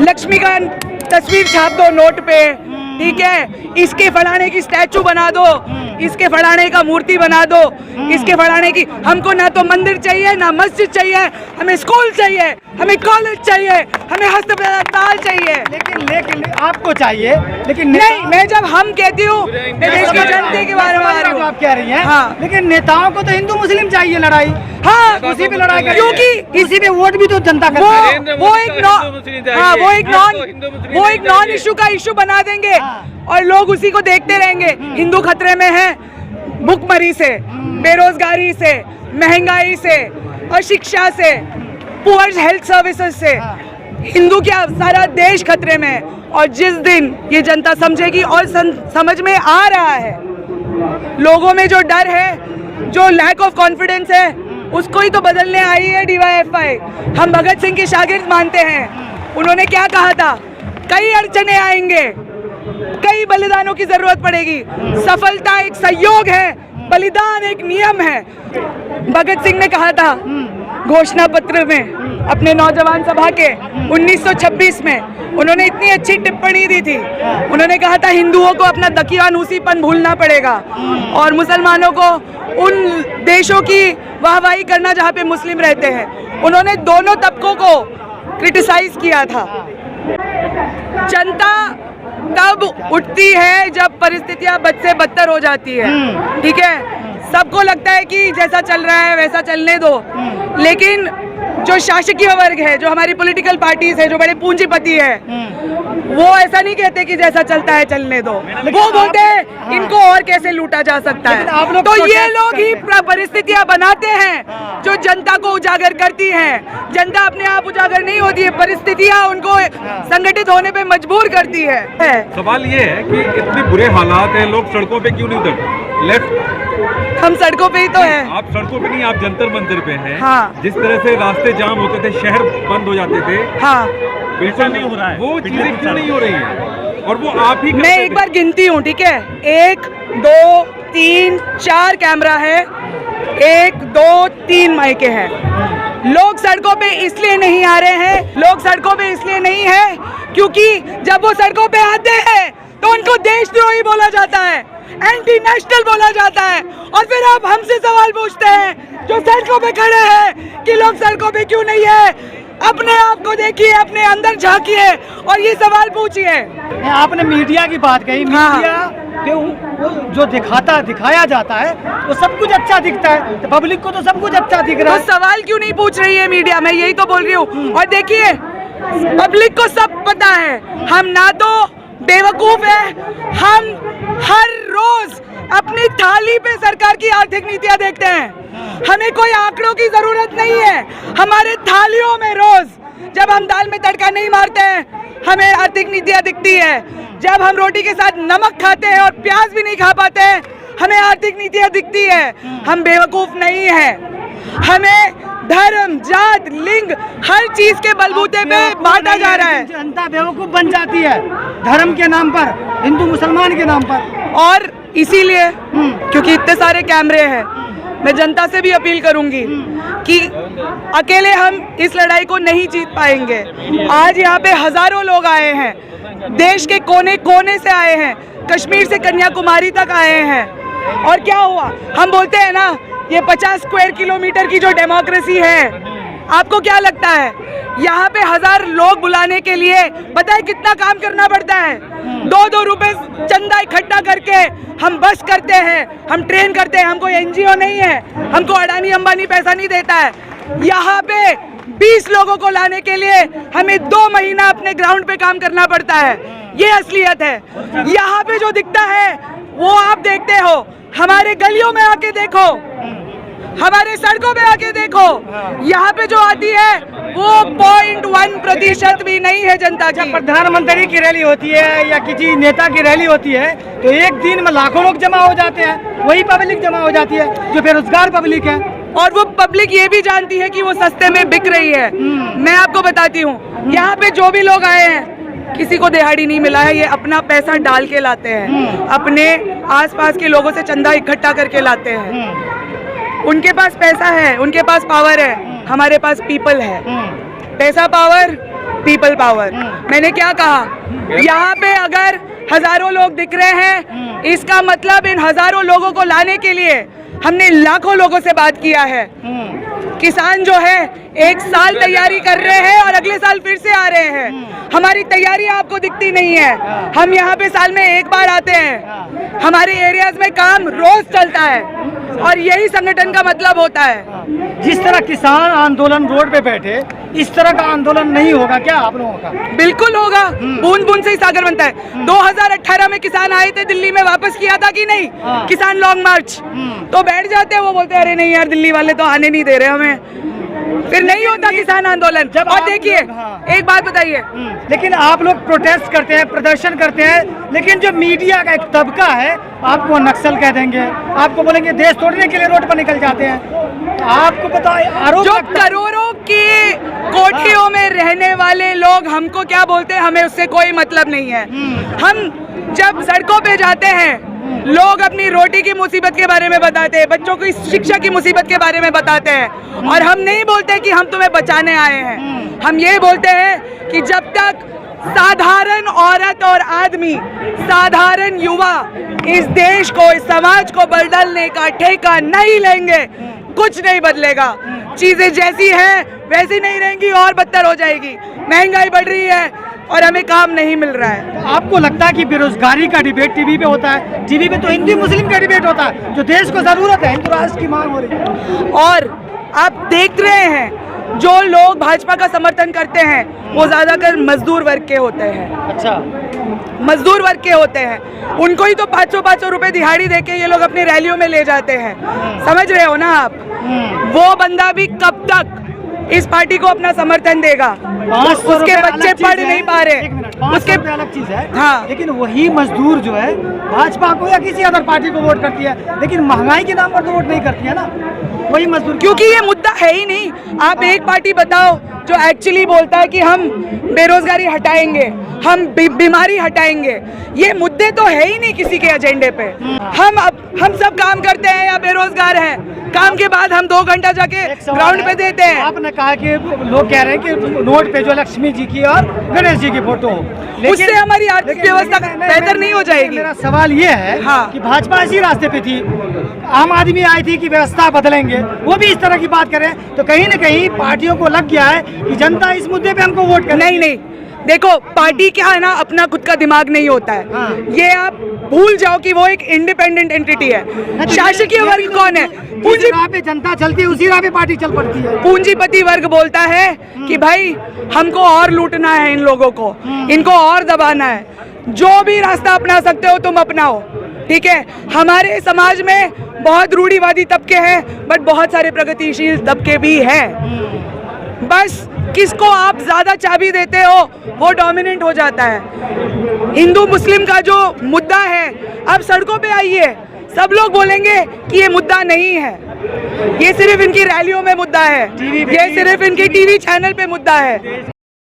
लक्ष्मीकांत तस्वीर छाप दो नोट पे, ठीक है। इसके फलाने की स्टैचू बना दो, इसके फलाने का मूर्ति बना दो, इसके फलाने की। हमको ना तो मंदिर चाहिए, ना मस्जिद चाहिए, हमें स्कूल चाहिए, हमें कॉलेज चाहिए, हमें अस्पताल चाहिए। लेकिन आपको चाहिए, लेकिन नहीं, मैं जब हम कहती हूँ मैं देश की जनता के बारे में आ रही हूँ। आप कह रही हैं, हाँ। लेकिन नेताओं को तो हिंदू मुस्लिम चाहिए लड़ाई। हाँ, उसी पे लड़ाई क्योंकि इसी पे वोट भी तो जनता करती है। वो एक नॉन इशू का इशू बना देंगे और लोग उसी को देखते रहेंगे। हिंदू खतरे में है भुखमरी से, बेरोजगारी से, महंगाई से, अशिक्षा से, पुअर हेल्थ सर्विसेज से। हिंदू क्या, सारा देश खतरे में है। और जिस दिन ये जनता समझेगी और समझ में आ रहा है, लोगों में जो डर है, जो लैक ऑफ कॉन्फिडेंस है, उसको ही तो बदलने आई है DYFI। हम भगत सिंह के शागिर्द मानते हैं। उन्होंने क्या कहा था, कई अड़चने आएंगे, कई बलिदानों की जरूरत पड़ेगी, सफलता एक संयोग है, बलिदान एक नियम है। भगत सिंह ने कहा था घोषणा पत्र में अपने नौजवान सभा के 1926 में, उन्होंने इतनी अच्छी टिप्पणी दी थी। उन्होंने कहा था हिंदुओं को अपना दकियानूसीपन भूलना पड़ेगा और मुसलमानों को उन देशों की वाहवाही करना जहाँ पे मुस्लिम रहते हैं। उन्होंने दोनों तबकों को क्रिटिसाइज किया था। जनता तब उठती है जब परिस्थितियां बद से बदतर हो जाती है, ठीक है। सबको लगता है कि जैसा चल रहा है वैसा चलने दो, लेकिन जो शासकीय वर्ग है, जो हमारी पॉलिटिकल पार्टीज है, जो बड़े पूंजीपति है, वो ऐसा नहीं कहते कि जैसा चलता है चलने दो। वो बोलते हैं इनको और कैसे लूटा जा सकता है। तो ये लोग ही परिस्थितियां बनाते हैं जो जनता को उजागर करती हैं। जनता अपने आप उजागर नहीं होती है, परिस्थितियां उनको संगठित होने पे मजबूर करती है। सवाल ये है कि इतने बुरे हालात हैं, लोग सड़कों पे क्यों नहीं उतरते? लेफ्ट हम सड़कों पे ही तो हैं। आप सड़कों पे नहीं, आप जंतर मंतर पे हैं। हाँ। जिस तरह से रास्ते जाम होते थे, शहर बंद हो जाते थे, हाँ, बिल्कुल नहीं हो रहा है। वो चीजें क्यों नहीं हो रही है? और वो आप ही मैं एक बार गिनती हूँ, ठीक है। 1 2 3 4 कैमरा है, 1 2 3 माइके हैं। लोग सड़कों पे इसलिए नहीं आ रहे हैं, लोग सड़कों पे इसलिए नहीं है क्योंकि जब वो सड़कों पे आते हैं तो उनको देशद्रोही बोला जाता है, एंटी नेशनल बोला जाता है। और फिर आप हमसे सवाल पूछते हैं जो सड़कों पे खड़े हैं कि लोग सड़कों पे क्यों नहीं है। अपने आप को देखिए, अपने अंदर झांकिए और ये सवाल पूछिए। आपने मीडिया की बात कही। मीडिया पे वो जो दिखाया जाता है वो सब कुछ अच्छा दिखता है, तो पब्लिक को तो सब कुछ अच्छा दिख रहा है। तो सवाल क्यों नहीं पूछ रही है मीडिया? मैं यही तो बोल रही हूँ। और देखिए, पब्लिक को सब पता है, हम ना तो बेवकूफ है। हम हर रोज अपनी थाली पे सरकार की आर्थिक नीतियां देखते हैं। हमें कोई आंकड़ों की जरूरत नहीं है। हमारे थालियों में रोज जब हम दाल में तड़का नहीं मारते हैं, हमें आर्थिक नीतियां दिखती है। जब हम रोटी के साथ नमक खाते हैं और प्याज भी नहीं खा पाते हैं, हमें आर्थिक नीतियां दिखती है। हम बेवकूफ नहीं है। हमें धर्म, जात, लिंग, हर चीज के बलबूते पे बांटा जा रहा है। जनता बेवकूफ बन जाती है धर्म के नाम पर, हिंदू मुसलमान के नाम पर। और इसीलिए क्योंकि इतने सारे कैमरे हैं, मैं जनता से भी अपील करूंगी कि अकेले हम इस लड़ाई को नहीं जीत पाएंगे। आज यहाँ पे हजारों लोग आए हैं, देश के कोने कोने से आए हैं, कश्मीर से कन्याकुमारी तक आए हैं। और क्या हुआ? हम बोलते हैं ना, ये 50 स्क्वायर किलोमीटर की जो डेमोक्रेसी है, आपको क्या लगता है यहाँ पे 1000 लोग बुलाने के लिए पता है कितना काम करना पड़ता है? 2-2 रुपए चंदा इकट्ठा करके हम बस करते हैं, हम ट्रेन करते हैं। हम कोई NGO नहीं है, हमको अडानी अंबानी पैसा नहीं देता है। यहाँ पे 20 लोगों को लाने के लिए हमें 2 महीना अपने ग्राउंड पे काम करना पड़ता है। ये असलियत है। यहाँ पे जो दिखता है वो आप देखते हो। हमारे गलियों में आके देखो, हमारे सड़कों पे आके देखो, यहाँ पे जो आती है वो 0.1% भी नहीं है जनता की। प्रधानमंत्री की रैली होती है या किसी नेता की रैली होती है तो एक दिन में लाखों लोग जमा हो जाते हैं, वही पब्लिक जमा हो जाती है जो बेरोजगार पब्लिक है। और वो पब्लिक ये भी जानती है कि वो सस्ते में बिक रही है। मैं आपको बताती हूँ, यहाँ पे जो भी लोग आए हैं, किसी को दिहाड़ी नहीं मिला है। ये अपना पैसा डाल के लाते हैं, अपने आसपास के लोगों से चंदा इकट्ठा करके लाते हैं। उनके पास पैसा है, उनके पास पावर है, हमारे पास पीपल है। पैसा, पावर, पीपल पावर। मैंने क्या कहा, यहाँ पे अगर हजारों लोग दिख रहे हैं, इसका मतलब इन हजारों लोगों को लाने के लिए हमने लाखों लोगों से बात किया है। किसान जो है 1 साल तैयारी कर रहे हैं और अगले साल फिर से आ रहे हैं। हमारी तैयारी आपको दिखती नहीं है। हम यहाँ पे साल में 1 बार आते हैं। हमारे एरियाज में काम रोज चलता है और यही संगठन का मतलब होता है। जिस तरह किसान आंदोलन रोड पे बैठे, इस तरह का आंदोलन नहीं होगा क्या आप लोगों का? बिल्कुल होगा। बूंद बूंद से ही सागर बनता है। 2018 में किसान आए थे दिल्ली में, वापस किया था कि नहीं किसान लॉन्ग मार्च? तो बैठ जाते हैं, वो बोलते हैं अरे नहीं यार दिल्ली वाले तो आने नहीं दे रहे हमें, फिर नहीं होता किसान आंदोलन। जब और देखिए एक बात बताइए, लेकिन आप लोग प्रोटेस्ट करते हैं, प्रदर्शन करते हैं, लेकिन जो मीडिया का एक तबका है आपको नक्सल कह देंगे, आपको बोलेंगे देश तोड़ने के लिए रोड पर निकल जाते हैं। आपको पता है आरोप जो करोड़ों की कोठियों में रहने वाले लोग हमको क्या बोलते हैं, हमें उससे कोई मतलब नहीं है। हम जब सड़कों पे जाते हैं, लोग अपनी रोटी की मुसीबत के बारे में बताते हैं, बच्चों की शिक्षा की मुसीबत के बारे में बताते हैं, और हम नहीं बोलते कि हम तुम्हें बचाने आए हैं। हम ये बोलते हैं कि जब तक साधारण औरत और आदमी, साधारण युवा इस देश को, इस समाज को बदलने का ठेका नहीं लेंगे, कुछ नहीं बदलेगा। चीजें जैसी हैं वैसी नहीं रहेंगी और बदतर हो जाएगी। महंगाई बढ़ रही है और हमें काम नहीं मिल रहा है। आपको लगता है कि बेरोजगारी का डिबेट टीवी पे होता है? टीवी पे तो हिंदू मुस्लिम का डिबेट होता है, जो देश को जरूरत है, हिंदू राष्ट्र की मांग हो रही है। और आप देख रहे हैं जो लोग भाजपा का समर्थन करते हैं वो ज्यादातर मजदूर वर्ग के होते हैं। अच्छा, मजदूर वर्ग के होते हैं, उनको ही तो 500-500 रुपए दिहाड़ी देके ये लोग अपनी रैलियों में ले जाते हैं। समझ रहे हो ना आप? वो बंदा भी कब तक इस पार्टी को अपना समर्थन देगा? उसके बच्चे पढ़ नहीं पा रहे, उसके अलग चीज है। हाँ। लेकिन वही मजदूर जो है भाजपा को या किसी अदर पार्टी को वोट करती है, लेकिन महंगाई के नाम पर तो वोट नहीं करती है ना वही मजदूर, क्योंकि ये मुद्दा है ही नहीं। आप एक पार्टी बताओ जो एक्चुअली बोलता है कि हम बेरोजगारी हटाएंगे, हम बीमारी हटाएंगे। ये मुद्दे तो है ही नहीं किसी के एजेंडे पे। हम सब काम करते हैं या बेरोजगार हैं, काम के बाद हम 2 घंटा जाके ग्राउंड पे देते हैं। आपने कहा कि लोग कह रहे हैं कि नोट पे जो लक्ष्मी जी की और गणेश जी की फोटो हो, उससे हमारी आर्थिक व्यवस्था बेहतर नहीं हो जाएगी। मेरा सवाल ये है कि भाजपा इसी रास्ते पे थी, आम आदमी आई थी कि व्यवस्था बदलेंगे, वो भी इस तरह की बात करें, तो कहीं न कहीं पार्टियों को लग गया है कि जनता इस मुद्दे पे हमको वोट करे। नहीं, देखो पार्टी क्या है ना, अपना खुद का दिमाग नहीं होता है। ये आप भूल जाओ कि वो एक इंडिपेंडेंट एंटिटी है। शासकीय वर्ग कौन है? पूंजी राह पे जनता चलती है, उसी राह पे पार्टी चल पड़ती है। पूंजीपति वर्ग बोलता है कि भाई हमको और लूटना है, इन लोगों को, इनको और दबाना है। जो भी रास्ता अपना सकते हो तुम अपनाओ, ठीक है। हमारे समाज में बहुत रूढ़िवादी तबके हैं, बट बहुत सारे प्रगतिशील तबके भी हैं। बस किसको आप ज्यादा चाबी देते हो वो डोमिनेंट हो जाता है। हिंदू मुस्लिम का जो मुद्दा है, अब सड़कों पे आइए, सब लोग बोलेंगे कि ये मुद्दा नहीं है, ये सिर्फ इनकी रैलियों में मुद्दा है, ये सिर्फ इनके टीवी चैनल पे मुद्दा है।